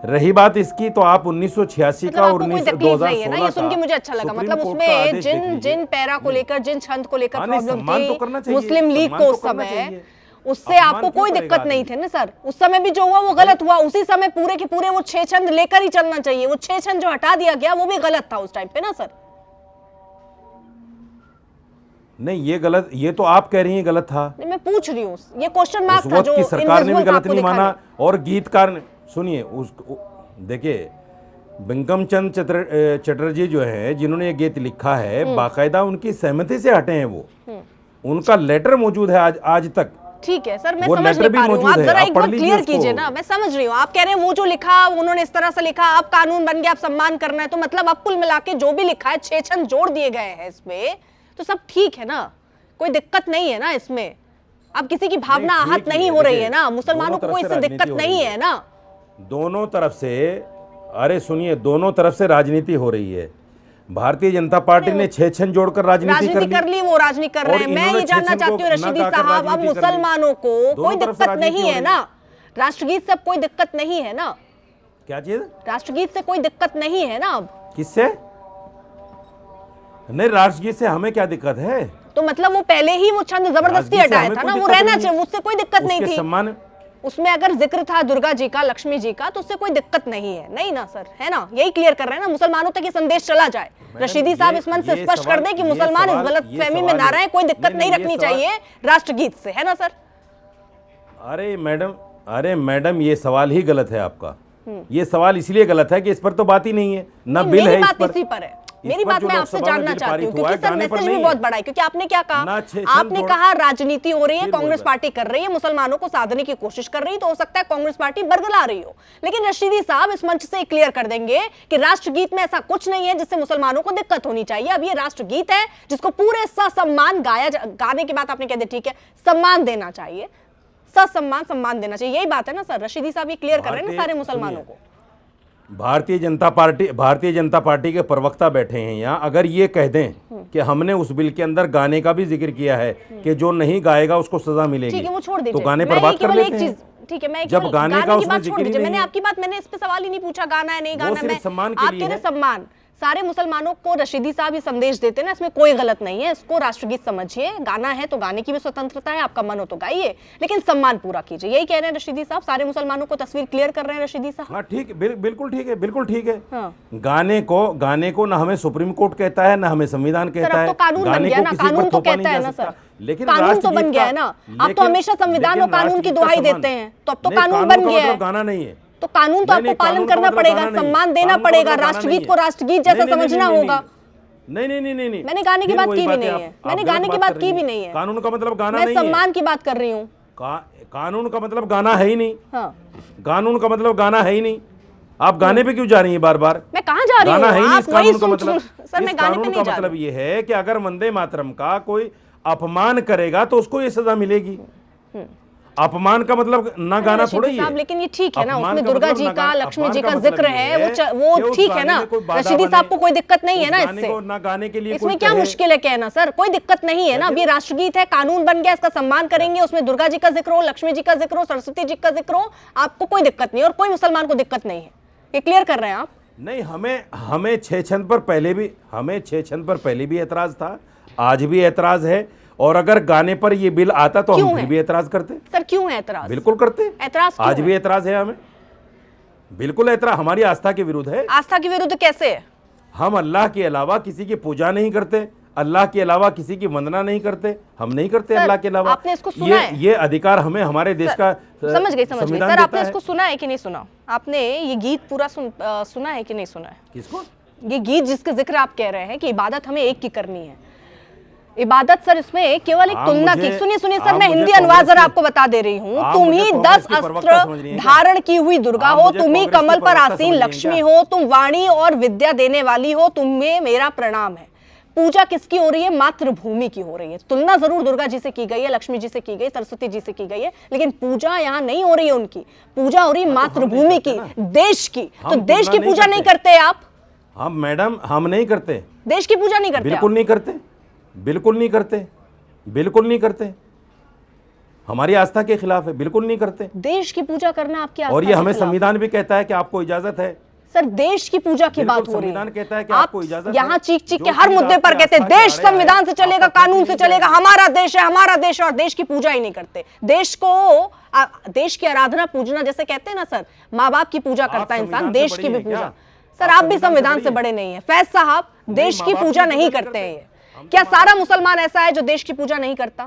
रही बात इसकी, तो आप 1986 का और 2016 ये सुन के मुझे अच्छा लगा। मतलब उसमें जिन पैरा को लेकर, जिन छंद को लेकर प्रॉब्लम थी मुस्लिम लीग को उस समय, उससे आपको कोई दिक्कत नहीं थे ना सर। उस समय भी जो हुआ वो गलत हुआ। उसी समय पूरे के पूरे वो 6 छंद लेकर ही चलना चाहिए। वो 6 छंद जो हटा दिया गया वो भी गलत था उस टाइम पे ना सर। नहीं, ये गलत, ये तो आप कह रही हैं गलत था। नहीं, मैं पूछ रही हूँ, ये क्वेश्चन मार्क था जो सरकार ने भी गलत नहीं माना और गीतकार ने, सुनिए देखिए बंकिम चंद्र चटर्जी जो है जिन्होंने ये गीत लिखा है, बाकायदा उनकी सहमति से हटे हैं। वो उनका लेटर मौजूद है आज तक। ठीक है सर, मैं समझ नहीं पा रही हूँ, आप जरा एक बार क्लियर कीजिए ना। मैं समझ रही हूँ, आप कह रहे हैं वो जो लिखा उन्होंने इस तरह से लिखा, अब कानून बन गया, अब सम्मान करना है, तो मतलब अब कुल मिला के जो भी लिखा है 6 छंद जोड़ दिए गए हैं इसमें, तो सब ठीक है ना, कोई दिक्कत नहीं है ना इसमें। अब किसी की भावना आहत नहीं हो रही है ना, मुसलमानों को कोई इससे दिक्कत नहीं है ना। दोनों तरफ से, अरे सुनिए, दोनों तरफ से राजनीति हो रही है। भारतीय जनता पार्टी ने 6 छन जोड़कर राजनीति कर ली, वो राजनीति कर रहे हैं। मैं ये जानना चाहती हूँ रशीदी साहब, अब मुसलमानों को कोई दिक्कत नहीं है ना, राष्ट्रगीत से कोई दिक्कत नहीं है ना? क्या चीज? राष्ट्रगीत से कोई दिक्कत नहीं है ना अब? किससे नहीं? राष्ट्रगीत से हमें क्या दिक्कत है? तो मतलब वो पहले ही वो छंद जबरदस्ती हटाया था ना, वो रहना चाहिए, उससे कोई दिक्कत नहीं थी। सम्मान उसमें अगर जिक्र था दुर्गा जी का, लक्ष्मी जी का, तो उससे कोई दिक्कत नहीं है, नहीं ना सर, है ना? यही क्लियर कर रहे हैं ना, मुसलमानों तक ये संदेश चला जाए। रशीदी साहब इस मंच से स्पष्ट कर दें कि मुसलमान इस गलत फहमी में ना रहे, कोई दिक्कत नहीं रखनी चाहिए राष्ट्रगीत से, है ना सर? अरे मैडम ये सवाल ही गलत है आपका। ये सवाल इसलिए गलत है कि इस पर तो बात ही नहीं है, ना बिल है इस पर। इसी पर है मेरी बात। मैं आपसे जानना चाहती हूँ क्योंकि सर मैसेज भी बहुत बड़ा है, क्योंकि आपने क्या कहा, आपने कहा राजनीति हो रही है, कांग्रेस पार्टी कर रही है, मुसलमानों को साधने की कोशिश कर रही है, तो हो सकता है कांग्रेस पार्टी बरगला रही हो। लेकिन रशीदी साहब इस मंच से क्लियर कर देंगे कि राष्ट्रगीत में ऐसा कुछ नहीं है जिससे मुसलमानों को दिक्कत होनी चाहिए। अब ये राष्ट्रगीत है जिसको पूरे ससम्मान गाने की बात आपने कह दी, ठीक है, सम्मान देना चाहिए, सम्मान देना चाहिए, यही बात है ना सर? रशीदी साहब ये क्लियर कर रहे हैं ना सारे मुसलमानों को। भारतीय जनता पार्टी के प्रवक्ता बैठे हैं यहाँ, अगर ये कह दें कि हमने उस बिल के अंदर गाने का भी जिक्र किया है कि जो नहीं गाएगा उसको सजा मिलेगी, ठीक है, वो छोड़ दीजिए, तो गाने पर बात कर लेते हैं। ठीक है, मैं जब गाने का उसमें जिक्र ही नहीं मैंने आपकी बात, मैंने इस पे सवाल ही नहीं पूछा गाना है नहीं गाना, मैं सम्मान आप कह रहे सम्मान। सारे मुसलमानों को रशीदी साहब ये संदेश देते हैं ना, इसमें कोई गलत नहीं है, इसको राष्ट्रगीत समझिए, गाना है तो गाने की भी स्वतंत्रता है, आपका मन हो तो गाइए, लेकिन सम्मान पूरा कीजिए, यही कह रहे हैं रशीदी साहब। सारे मुसलमानों को तस्वीर क्लियर कर रहे हैं रशीदी साहब। हाँ ठीक, बिल्कुल ठीक है, बिल्कुल ठीक है। हाँ। गाने को ना हमें सुप्रीम कोर्ट कहता है ना हमें संविधान कहता है। तो कानून बन गया ना, कानून तो कहता है ना सर, लेकिन कानून तो बन गया है ना। आप तो हमेशा संविधान और कानून की दुहाई देते हैं, तो अब तो कानून बन गया है। गाना नहीं है तो कानून तो आपको पालन करना पड़ेगा, सम्मान देना पड़ेगा, राष्ट्रगीत को राष्ट्रगीत जैसा समझना होगा। नहीं, मैंने गाने की बात की भी नहीं है, मैंने गाने की बात की भी नहीं है। कानून का मतलब गाना नहीं है, मैं सम्मान की बात कर रही हूँ। कानून का मतलब गाना है ही नहीं। हाँ, कानून का मतलब गाना है ही नहीं। आप गाने पे क्यों जा रही हैं बार बार? मैं कहाँ जा रही हूँ? गाना है ही नहीं इस कानून का मतलब। सर मैं गाने पे नहीं जा रही। मतलब ये है कि अगर वंदे मातरम का कोई अपमान करेगा तो उसको ये सजा मिलेगी। अपमान का मतलब ना गाना थोड़ा ही है। लेकिन ये ठीक है ना, उसमें दुर्गा जी का, लक्ष्मी जी का जिक्र है, वो ठीक है ना। रशीदी साहब को कोई दिक्कत नहीं है ना इससे, ना गाने के लिए इसमें क्या मुश्किल है कहना सर? कोई दिक्कत नहीं है ना। अब ये राष्ट्रगीत है, कानून बन गया, इसका सम्मान करेंगे, उसमें दुर्गा जी का जिक्र हो, लक्ष्मी जी का जिक्र हो, सरस्वती जी का जिक्र हो, आपको कोई दिक्कत नहीं और कोई मुसलमान को दिक्कत नहीं है, ये क्लियर कर रहे हैं आप? नहीं, हमें 6 छंद पर पहले भी एतराज था, आज भी एतराज है, और अगर गाने पर ये बिल आता तो हम फिर भी एतराज करते। सर क्यों है एतराज? बिल्कुल करते, एतराज आज भी एतराज है हमें, बिल्कुल एतराज। हमारी आस्था के विरुद्ध है। आस्था के विरुद्ध कैसे? हम अल्लाह के अलावा किसी की पूजा नहीं करते, अल्लाह के अलावा किसी की वंदना नहीं करते, हम नहीं करते अल्लाह के अलावा। आपने इसको सुना है? ये अधिकार हमें हमारे देश का समझ गई सर, आपने इसको सुना है कि नहीं सुना? आपने ये गीत पूरा सुना है कि नहीं सुना है? किसको? ये गीत जिसके जिक्र आप कह रहे हैं कि इबादत हमें एक की करनी है। इबादत सर इसमें केवल एक तुलना की, सुनिए सर, मैं हिंदी अनुवाद जरा आपको बता दे रही हूँ। तुम ही 10 अस्त्र धारण की हुई दुर्गा हो, तुम ही कमल पर आसीन लक्ष्मी हो, तुम वाणी और विद्या देने वाली हो, तुम्हें मेरा प्रणाम है। पूजा किसकी हो रही है? मातृभूमि की हो रही है। तुलना जरूर दुर्गा जी से की गई है, लक्ष्मी जी से की गई, सरस्वती जी से की गई है, लेकिन पूजा यहाँ नहीं हो रही है उनकी, पूजा हो रही है मातृभूमि की, देश की। तो देश की पूजा नहीं करते आप? हम मैडम, हम नहीं करते, देश की पूजा नहीं करते, बिल्कुल नहीं करते, बिल्कुल नहीं करते, बिल्कुल नहीं करते, हमारी आस्था के खिलाफ है, बिल्कुल नहीं करते। देश की पूजा करना आपकी आस्था और ये हमें संविधान भी कहता है कि आपको इजाजत है। सर देश की पूजा की बात हो रही है, संविधान कहता है कि आपको इजाजत है। यहाँ चीख के हर मुद्दे पर कहते हैं देश संविधान से चलेगा, कानून से चलेगा, हमारा देश है, हमारा देश है, और देश की पूजा ही नहीं करते। देश को, देश की आराधना पूजना जैसे कहते हैं ना सर, माँ बाप की पूजा करता है इंसान, देश की भी पूजा। सर आप भी संविधान से बड़े नहीं है फैज साहब, देश की पूजा नहीं करते हैं। क्या सारा मुसलमान ऐसा है जो देश की पूजा नहीं करता?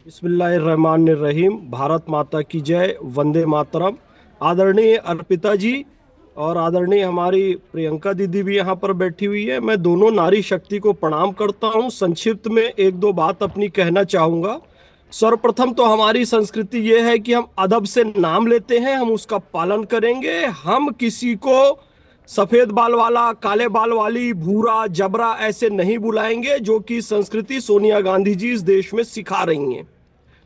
बिस्मिल्लाहिर्रहमानिर्रहीम। भारत माता की जय, वंदे मातरम। आदरणीय अर्पिता जी और आदरणीय हमारी प्रियंका दीदी भी यहाँ पर बैठी हुई है। मैं दोनों नारी शक्ति को प्रणाम करता हूँ। संक्षिप्त में 1-2 बात अपनी कहना चाहूँगा। सर्वप्रथम तो हमारी संस्कृति ये है कि हम अदब से नाम लेते हैं, हम उसका पालन करेंगे। हम किसी को सफेद बाल वाला, काले बाल वाली, भूरा, जबरा ऐसे नहीं बुलाएंगे, जो कि संस्कृति सोनिया गांधी जी इस देश में सिखा रही हैं।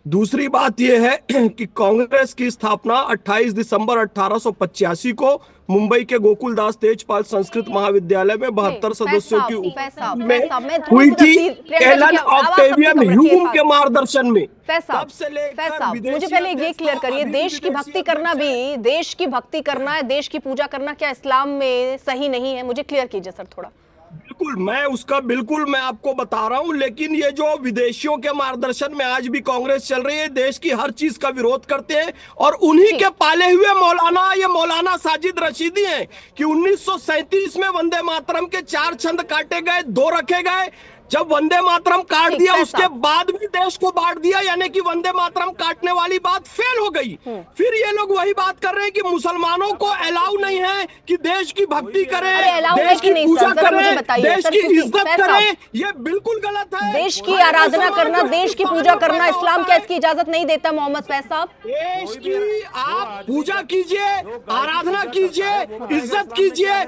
दूसरी बात यह है कि कांग्रेस की स्थापना 28 दिसंबर 1885 को मुंबई के गोकुलदास तेजपाल संस्कृत महाविद्यालय में 72 सदस्यों की उपस्थिति में हुई थी, एलन ऑक्टेवियन ह्यूम के मार्गदर्शन में। तब से लेकर मुझे पहले ये क्लियर करिए, देश की भक्ति करना भी, देश की भक्ति करना है, देश की पूजा करना क्या इस्लाम में सही नहीं है? मुझे क्लियर कीजिए सर थोड़ा। बिल्कुल, मैं आपको बता रहा हूं, लेकिन ये जो विदेशियों के मार्गदर्शन में आज भी कांग्रेस चल रही है, देश की हर चीज का विरोध करते हैं, और उन्हीं के पाले हुए मौलाना साजिद रशीदी हैं कि 1937 में वंदे मातरम के 4 छंद काटे गए, 2 रखे गए। जब वंदे मातरम काट दिया, उसके बाद भी देश को बांट दिया, यानी कि वंदे मातरम काटने वाली बात फेल हो गई। फिर ये लोग वही बात कर रहे हैं कि मुसलमानों को अलाउ नहीं है कि देश की भक्ति करें, देश की पूजा करें, देश की इज्जत करें। ये बिल्कुल गलत है। देश की आराधना करना, देश की पूजा करना इस्लाम क्या इसकी इजाजत नहीं देता? मोहम्मद फैज साहब, देश की आप पूजा कीजिए, आराधना कीजिए, इज्जत कीजिए,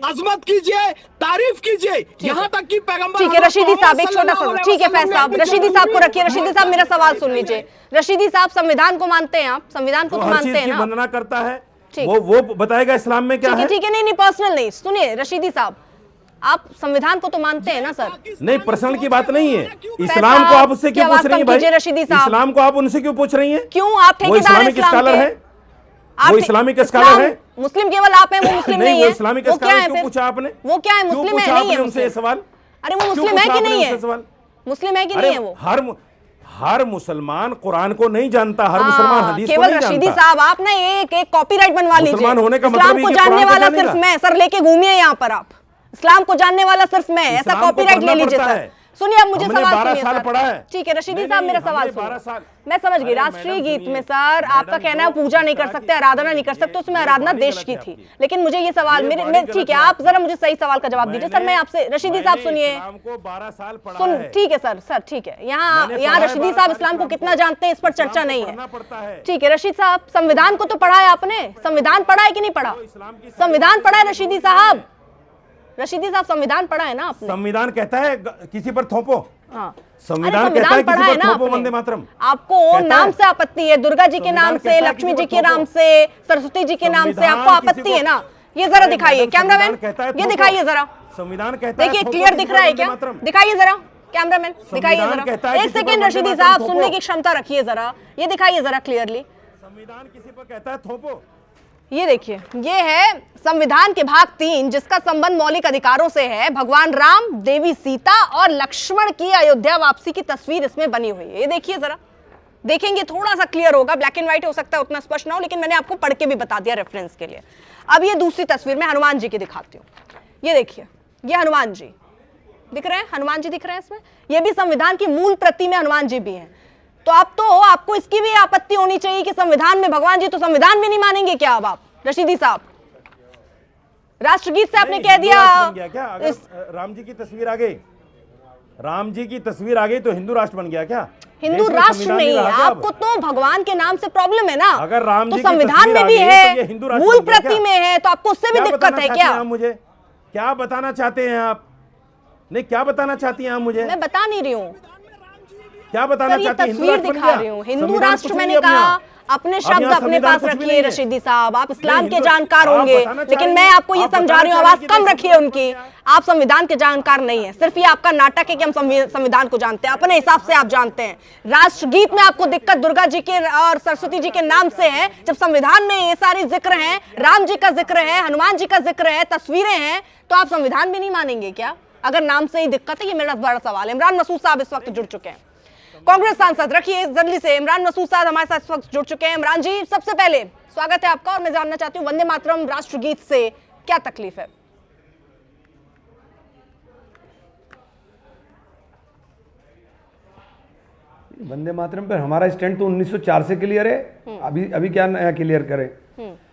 अजमत कीजिए, तारीफ कीजिए, यहाँ तक कि पैगंबर। ठीक है रशीदी साहब, एक छोटा सा, ठीक है फैज साहब, रशीदी साहब को रखिए। रशीदी साहब मेरा सवाल सुन लीजिए। रशीदी साहब, संविधान को मानते हैं आप? संविधान को तो मानते हैं ना? वंदना करता है वो बताएगा इस्लाम में क्या है। ठीक है, नहीं पर्सनल नहीं, सुनिए रशीदी साहब, आप संविधान को तो मानते हैं ना सर? नहीं, पर्सनल की बात नहीं है। इस्लाम को आप उससे क्यों पूछ रही हैं भाई? रशीदी साहब, इस्लाम को आप उनसे क्यों पूछ रही हैं? क्यों? आप ठेकेदार स्कॉलर है, वो इस्लामिक स्कॉलर है। मुस्लिम केवल आप हैं, वो मुस्लिम नहीं है। वो इस्लामिक स्कॉलर क्यों पूछा आपने? वो क्या है, मुस्लिम है नहीं है उनसे सवाल? अरे वो मुस्लिम है कि नहीं है? मुस्लिम है कि नहीं है वो? हर मुसलमान कुरान को नहीं जानता, हर मुसलमान हदीस को नहीं जानता। केवल रशीदी साहब, आप ना एक कॉपीराइट बनवा लीजिए। मुसलमान होने का इस्लाम मतलब को जानने वाला सिर्फ मैं, सर लेके घूमिए यहाँ पर आप। इस्लाम को जानने वाला सिर्फ मैं, ऐसा कॉपीराइट ले लीजिए सर। सुनिए, अब मुझे सवाल सुनिए सर। ठीक है रशीदी साहब, मेरा सवाल सुनिए। मैं समझ गई, राष्ट्रीय गीत में सर आपका कहना है पूजा नहीं कर सकते, आराधना नहीं कर सकते, उसमें आराधना देश की थी। लेकिन मुझे ये सवाल मेरे ठीक है, आप जरा मुझे सही सवाल का जवाब दीजिए सर। मैं आपसे, रशीदी साहब सुनिए, ठीक है सर ठीक है। यहाँ रशीदी साहब इस्लाम को कितना जानते हैं इस पर चर्चा नहीं है। ठीक है रशीद साहब, संविधान को तो पढ़ा है आपने? संविधान पढ़ा है कि नहीं पढ़ा? संविधान पढ़ा है रशीदी साहब? रशीदी साहब, संविधान पढ़ा है ना आपने? संविधान कहता है किसी पर थोपो। हाँ, संविधान कहता है किसी पर थोपो वंदे मातरम। आपको नाम से आपत्ति है, दुर्गा जी के नाम से, लक्ष्मी जी के नाम से, सरस्वती जी के नाम से आपको आपत्ति है ना? ये जरा दिखाइए कैमरामैन, ये दिखाइए जरा। संविधान कहता है, देखिए क्लियर दिख रहा है क्या? दिखाइए जरा कैमरामैन, दिखाइए जरा। एक सेकेंड रशीदी साहब, सुनने की क्षमता रखिए जरा, ये दिखाइए जरा क्लियरली। संविधान किसी पर कहता है थोपो। ये देखिए, ये है संविधान के भाग 3 जिसका संबंध मौलिक अधिकारों से है। भगवान राम, देवी सीता और लक्ष्मण की अयोध्या वापसी की तस्वीर इसमें बनी हुई है। ये देखिए जरा, देखेंगे थोड़ा सा क्लियर होगा, ब्लैक एंड व्हाइट हो सकता है उतना स्पष्ट ना हो, लेकिन मैंने आपको पढ़ के भी बता दिया रेफरेंस के लिए। अब ये दूसरी तस्वीर में हनुमान जी की दिखाती हूँ। ये देखिए, ये हनुमान जी दिख रहे हैं, हनुमान जी दिख रहे हैं इसमें। ये भी संविधान की मूल प्रति में हनुमान जी भी हैं। तो आपको इसकी भी आपत्ति होनी चाहिए कि संविधान में भगवान जी, तो संविधान भी नहीं मानेंगे क्या अब आप रशीदी साहब? राष्ट्रगीत से आपने कह दिया क्या? अगर राम जी की तस्वीर आ गई, राम जी की तस्वीर आ गई तो हिंदू राष्ट्र बन गया क्या? हिंदू राष्ट्र नहीं है आपको, तो भगवान के नाम से प्रॉब्लम है ना। अगर राम तो जी संविधान में भी है, मूल प्रति में है, तो आपको उससे भी दिक्कत है क्या? मुझे क्या बताना चाहते हैं आप? नहीं, क्या बताना चाहती हैं आप मुझे? मैं बता नहीं रही हूँ, क्या बताना चाहती हैं? तस्वीर दिखा रही हूँ। हिंदू राष्ट्र मैंने कहा, अपने शब्द अपने पास रखिए रशीदी साहब। आप इस्लाम के जानकार होंगे, लेकिन मैं आपको ये समझा रही हूँ, आवाज कम रखिए उनकी। आप संविधान के जानकार नहीं है, सिर्फ ये आपका नाटक है कि हम संविधान को जानते हैं, अपने हिसाब से आप जानते हैं। राष्ट्रगीत में आपको दिक्कत दुर्गा जी के और सरस्वती जी के नाम से है, जब संविधान में ये सारे जिक्र हैं, राम जी का जिक्र है, हनुमान जी का जिक्र है, तस्वीरें हैं, तो आप संविधान भी नहीं मानेंगे क्या? अगर नाम से ही दिक्कत है, ये मेरा बड़ा सवाल है। इमरान मसूद साहब इस वक्त जुड़ चुके हैं, कांग्रेस सांसद, रखिए जल्दी से। इमरान मसूद साहब हमारे साथ इस वक्त जुड़ चुके हैं। इमरान जी, सबसे पहले स्वागत है आपका, और मैं जानना चाहती हूँ वंदे मातरम राष्ट्रगीत से क्या तकलीफ है? वंदे मातरम पर हमारा स्टैंड तो 1904 से क्लियर है। अभी क्या नया क्लियर करें?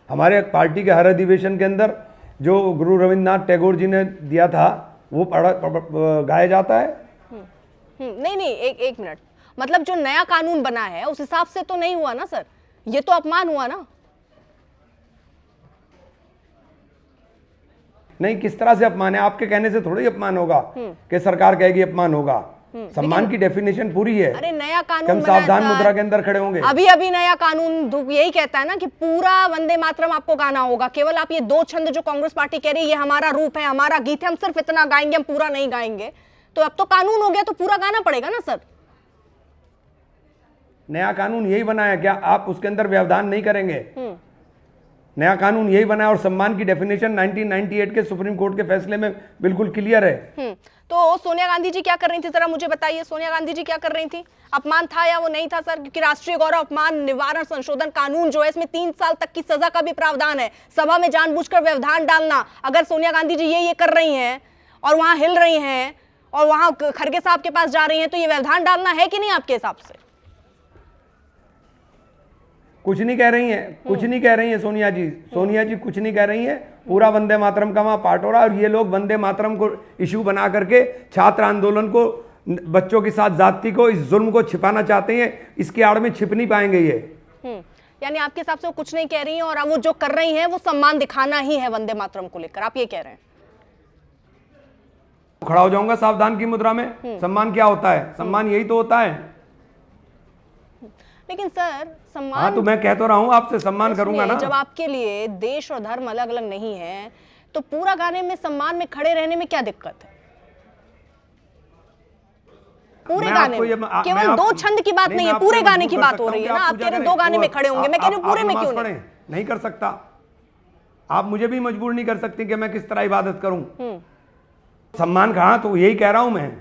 हमारे पार्टी के हर अधिवेशन के अंदर जो गुरु रविन्द्रनाथ टैगोर जी ने दिया था वो गाया जाता है। नहीं, एक मिनट, मतलब जो नया कानून बना है उस हिसाब से तो नहीं हुआ ना सर, ये तो अपमान हुआ ना। नहीं, किस तरह से अपमान है? आपके कहने से थोड़ी अपमान होगा कि सरकार कहेगी अपमान होगा। सम्मान की डेफिनेशन पूरी है। अरे नया कानून हम बना है सावधान सर। मुद्रा के अंदर खड़े होंगे। अभी अभी नया कानून यही कहता है ना कि पूरा वंदे मातरम आपको गाना होगा, केवल आप ये 2 छंद जो कांग्रेस पार्टी कह रही है ये हमारा रूप है, हमारा गीत है, हम सिर्फ इतना गाएंगे, हम पूरा नहीं गाएंगे। तो अब तो कानून हो गया तो पूरा गाना पड़ेगा ना सर। नया कानून यही बना है क्या आप उसके अंदर व्यवधान नहीं करेंगे? नया कानून यही बना है और सम्मान की डेफिनेशन 1998 के सुप्रीम कोर्ट के फैसले में बिल्कुल क्लियर है। तो सोनिया गांधी जी क्या कर रही थी, जरा मुझे बताइए, सोनिया गांधी जी क्या कर रही थी? अपमान था या वो नहीं था सर? क्योंकि राष्ट्रीय गौरव अपमान निवारण संशोधन कानून जो है इसमें 3 साल तक की सजा का भी प्रावधान है। सभा में जानबूझकर व्यवधान डालना, अगर सोनिया गांधी जी ये कर रही हैं और वहां हिल रही हैं और वहां खड़गे साहब के पास जा रही हैं, तो ये व्यवधान डालना है कि नहीं आपके हिसाब से? कुछ नहीं कह रही हैं, कुछ नहीं कह रही हैं सोनिया जी कुछ नहीं कह रही हैं। पूरा वंदे मातरम का वहां पार्ट हो रहा है और ये लोग वंदे मातरम को इशू बना करके छात्र आंदोलन को, बच्चों के साथ जाति को, इस जुल्म को छिपाना चाहते हैं। इसके आड़ में छिप नहीं पाएंगे ये। यानी आपके हिसाब से वो कुछ नहीं कह रही हैं और अब वो जो कर रही हैं वो सम्मान दिखाना ही है वंदे मातरम को लेकर, आप ये कह रहे हैं? खड़ा हो जाऊंगा सावधान की मुद्रा में। सम्मान क्या होता है? सम्मान यही तो होता है। लेकिन सर सम्मान, हाँ तो मैं कह तो रहा हूं आपसे, सम्मान करूंगा ना। जब आपके लिए देश और धर्म अलग अलग नहीं है तो पूरा गाने में सम्मान में खड़े रहने में क्या दिक्कत है? पूरे गाने में केवल 2 छंद की बात नहीं है, पूरे गाने की बात हो रही है ना। आप कह रहे हैं 2 गाने में खड़े होंगे, मैं कह रही हूँ पूरे में क्यों नहीं कर सकता? आप मुझे भी मजबूर नहीं कर सकती कि मैं किस तरह इबादत करूं। सम्मान कहा, तो यही कह रहा हूं मैं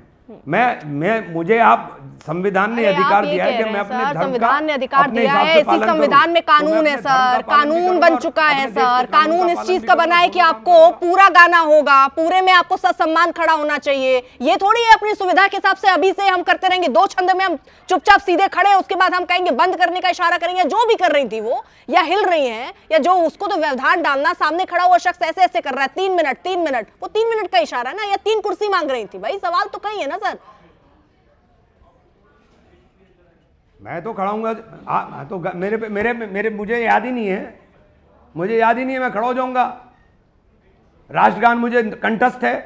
मुझे आप संविधान ने अधिकार दिया है कि मैं अपने धर्म का, संविधान ने अधिकार दिया है, इसी संविधान में कानून है सर, कानून बन चुका है सर। कानून इस चीज का बना है कि आपको पूरा गाना होगा, पूरे में आपको सम्मान खड़ा होना चाहिए। ये थोड़ी है अपनी सुविधा के हिसाब से अभी से हम करते रहेंगे 2 छंद में हम चुपचाप सीधे खड़े, उसके बाद हम कहेंगे बंद करने का इशारा करेंगे। जो भी कर रही थी वो, या हिल रही हैं, या जो उसको तो व्यवधान डालना, सामने खड़ा हुआ शख्स ऐसे ऐसे कर रहा है 3 मिनट, वो 3 मिनट का इशारा है ना, या 3 कुर्सी मांग रही थी। भाई सवाल तो कहीं है ना सर। मैं तो खड़ा हूंगा, तो मेरे मुझे याद ही नहीं है, मैं खड़ा हो जाऊंगा। राष्ट्रगान मुझे कंठस्थ है।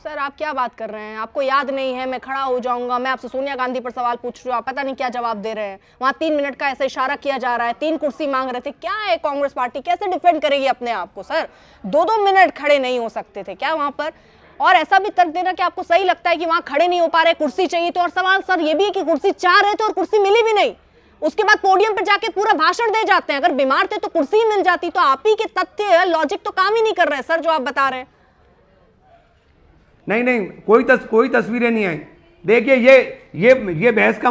सर आप क्या बात कर रहे हैं? आपको याद नहीं है, मैं खड़ा हो जाऊंगा। मैं आपसे सोनिया गांधी पर सवाल पूछ रही हूँ, आप पता नहीं क्या जवाब दे रहे हैं। वहां 3 मिनट का ऐसा इशारा किया जा रहा है, 3 कुर्सी मांग रहे थे। क्या है कांग्रेस पार्टी, कैसे डिफेंड करेगी अपने आप को सर? 2-2 मिनट खड़े नहीं हो सकते थे क्या वहां पर? और ऐसा भी तर्क देना कि आपको सही लगता है कि वहां खड़े नहीं हो पा रहे, कुर्सी चाहिए तो। और सवाल सर ये भी है कि कुर्सी चाह रहे थे और कुर्सी मिली भी नहीं, उसके बाद पोडियम पर जाके पूरा भाषण दे जाते हैं। अगर बीमार थे तो कुर्सी मिल जाती। तो आप ही के तथ्य, लॉजिक तो काम ही नहीं कर रहे सर जो आप बता रहे हैं। नहीं, कोई तस्वीरें नहीं आई। देखिए ये बहस का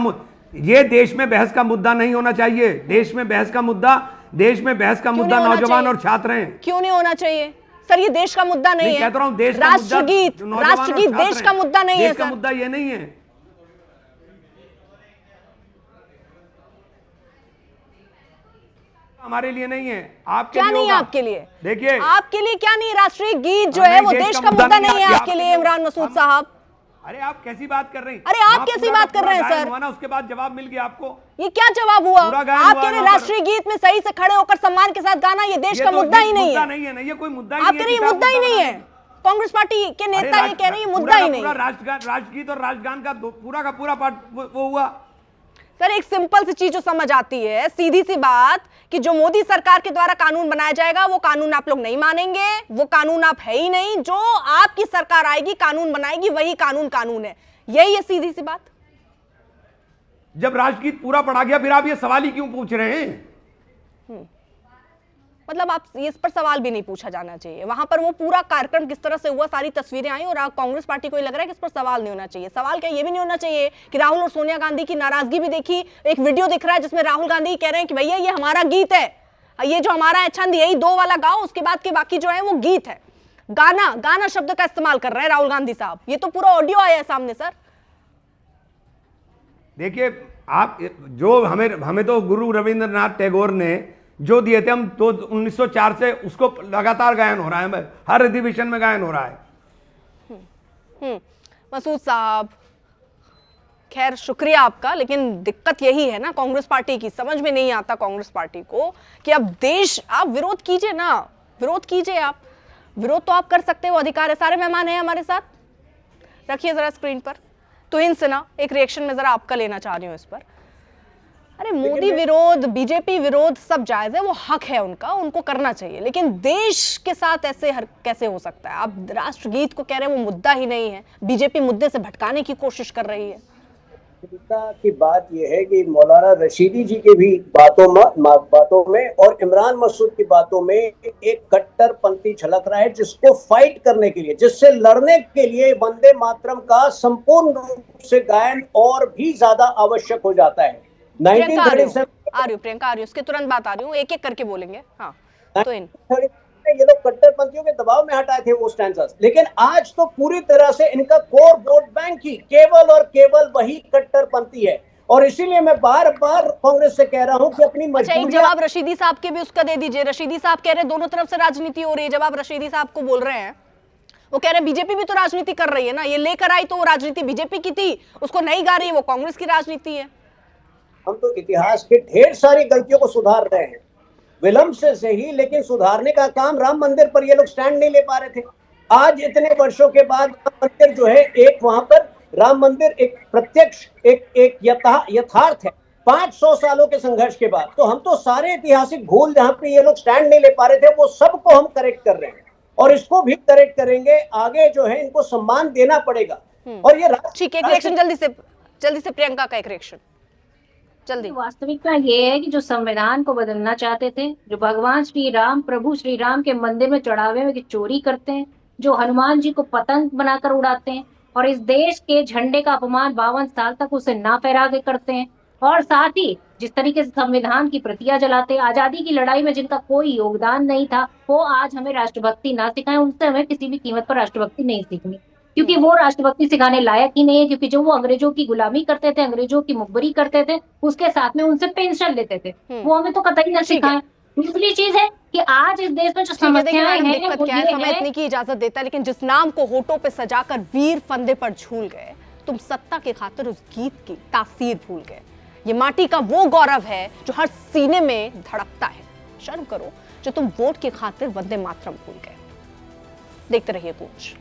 ये देश में बहस का मुद्दा नहीं होना चाहिए। देश में बहस का मुद्दा नौजवान और छात्र हैं। क्यों नहीं होना चाहिए सर? ये देश का मुद्दा नहीं है। राष्ट्रगीत देश का मुद्दा नहीं है सर। मुद्दा ये नहीं है। हमारे लिए नहीं है, आपके क्या लिए नहीं है? होगा। आपके लिए देखिए, आपके लिए क्या नहीं? राष्ट्रीय गीत जो है वो देश का मुद्दा नहीं है आपके लिए इमरान मसूद साहब। अरे आप कैसी बात कर रही हैं? अरे आप कैसी बात कर रहे हैं सर? उसके बाद जवाब मिल गया आपको। ये क्या जवाब हुआ? आप कह रहे राष्ट्रीय गीत में सही से खड़े होकर सम्मान के साथ गाना ये देश का मुद्दा ही नहीं है। ये कोई मुद्दा आप कह रहे हैं मुद्दा ही नहीं है। कांग्रेस पार्टी के नेता ये कह रहे हैं मुद्दा ही नहीं है। राष्ट्रगीत और राष्ट्रगान का पूरा का पूरा पार्ट वो हुआ। सर एक सिंपल सी चीज जो समझ आती है, सीधी सी बात, कि जो मोदी सरकार के द्वारा कानून बनाया जाएगा वो कानून आप लोग नहीं मानेंगे, वो कानून आप है ही नहीं। जो आपकी सरकार आएगी कानून बनाएगी वही कानून है। यही है सीधी सी बात। जब राष्ट्रगीत पूरा पढ़ा गया फिर आप ये सवाल ही क्यों पूछ रहे हैं? मतलब आप इस पर सवाल भी नहीं पूछा जाना चाहिए। वहां पर वो पूरा कार्यक्रम किस तरह से हुआ, सारी तस्वीरें आई, और कांग्रेस पार्टी को ये लग रहा है कि इस पर सवाल नहीं होना चाहिए। सवाल क्या ये भी नहीं होना चाहिए कि राहुल और सोनिया गांधी की नाराजगी भी देखी। एक वीडियो दिख रहा है जिसमें राहुल गांधी कह रहे हैं कि भैया ये हमारा गीत है, ये जो हमारा है छंद यही 2 वाला गाओ, उसके बाद के बाकी जो है वो गीत है। गाना शब्द का इस्तेमाल कर रहे हैं राहुल गांधी साहब। ये तो पूरा ऑडियो आया है सामने सर। देखिए आप जो हमें तो गुरु रविंद्रनाथ टैगोर ने जो दिए थे, हम तो 1904 से उसको लगातार गायन हो रहा है, हर अधिवेशन में गायन हो रहा है। मसूद साहब खैर शुक्रिया आपका, लेकिन दिक्कत यही है ना कांग्रेस पार्टी की, समझ में नहीं आता कांग्रेस पार्टी को कि अब देश, आप विरोध कीजिए ना, विरोध कीजिए। आप विरोध तो आप कर सकते हो, अधिकार है। सारे मेहमान हैं हमारे साथ, रखिए जरा स्क्रीन पर। तुहिन सिन्हा, एक रिएक्शन में जरा आपका लेना चाह रही हूँ इस पर। अरे मोदी विरोध, बीजेपी विरोध सब जायज है, वो हक है उनका, उनको करना चाहिए, लेकिन देश के साथ ऐसे कैसे हो सकता है? आप राष्ट्रगीत को कह रहे हैं वो मुद्दा ही नहीं है, बीजेपी मुद्दे से भटकाने की कोशिश कर रही है। की बात यह है कि मौलाना रशीदी जी की भी बातों में और इमरान मसूद की बातों में एक कट्टरपंथी झलक रहा है, जिसको फाइट करने के लिए, जिससे लड़ने के लिए वंदे मातरम का संपूर्ण रूप से गायन और भी ज्यादा आवश्यक हो जाता है। प्रियंका आ रही हूँ, उसके तुरंत बात आ रही हूँ, एक एक करके बोलेंगे। हाँ, तो ये लोग कट्टरपंथियों के दबाव में हटाए थे वो स्टैंडर्ड्स, लेकिन आज तो पूरी तरह से इनका कोर वोट बैंक ही केवल और केवल वही कट्टरपंथी है। और इसीलिए मैं बार बार कांग्रेस से कह रहा हूं कि अपनी एक जवाब रशीदी साहब के भी उसका दे दीजिए। रशीदी साहब कह रहे हैं दोनों तरफ से राजनीति हो रही है, जब आप रशीदी साहब को बोल रहे हैं, वो कह रहे हैं बीजेपी भी तो राजनीति कर रही है ना, ये लेकर आई तो वो राजनीति बीजेपी की थी, उसको नहीं गा रही है, वो कांग्रेस की राजनीति है। हम तो इतिहास के ढेर सारी गलतियों को सुधार रहे हैं, विलंब से सही, लेकिन सुधारने का काम राम मंदिर पर ये लोग स्टैंड नहीं ले पा रहे थे। आज इतने वर्षों के बाद राम मंदिर जो है, एक वहां पर राम मंदिर एक प्रत्यक्ष एक यथार्थ है 500 सालों के संघर्ष के बाद। तो हम तो सारे ऐतिहासिक भूल जहां पे ये लोग स्टैंड नहीं ले पा रहे थे, वो सबको हम करेक्ट कर रहे हैं और इसको भी करेक्ट करेंगे। आगे जो है इनको सम्मान देना पड़ेगा। और ये ठीक है, एक रिएक्शन जल्दी से प्रियंका का एक रिएक्शन जल्दी। वास्तविकता ये है कि जो संविधान को बदलना चाहते थे, जो भगवान श्री राम, प्रभु श्री राम के मंदिर में चढ़ावे में की चोरी करते हैं, जो हनुमान जी को पतंग बनाकर उड़ाते हैं और इस देश के झंडे का अपमान 52 साल तक उसे ना फहरा के करते हैं, और साथ ही जिस तरीके से संविधान की प्रतियां जलाते हैं, आजादी की लड़ाई में जिनका कोई योगदान नहीं था, वो आज हमें राष्ट्रभक्ति ना सिखाएं। उनसे हमें किसी भी कीमत पर राष्ट्रभक्ति नहीं सीखनी, क्योंकि वो राष्ट्रभक्ति सिखाने लायक ही नहीं है। क्योंकि जो वो अंग्रेजों की गुलामी करते थे, अंग्रेजों की मुखबरी करते थे, उसके साथ में उनसे पेंशन लेते थे, वो हमें तो कतई ना सिखाएं। दूसरी चीज है कि आज इस देश में जो समस्याएं हैं, दिक्कत क्या है, समय इतनी की इजाजत देता है, लेकिन जिस नाम को होठों पे सजाकर वीर फंदे पर झूल गए, तुम सत्ता की खातिर उस गीत की तासीर भूल गए। ये माटी का वो गौरव है जो हर सीने में धड़कता है। शर्म करो जो तुम वोट की खातिर वंदे मातरम भूल गए। देखते रहिए कूच।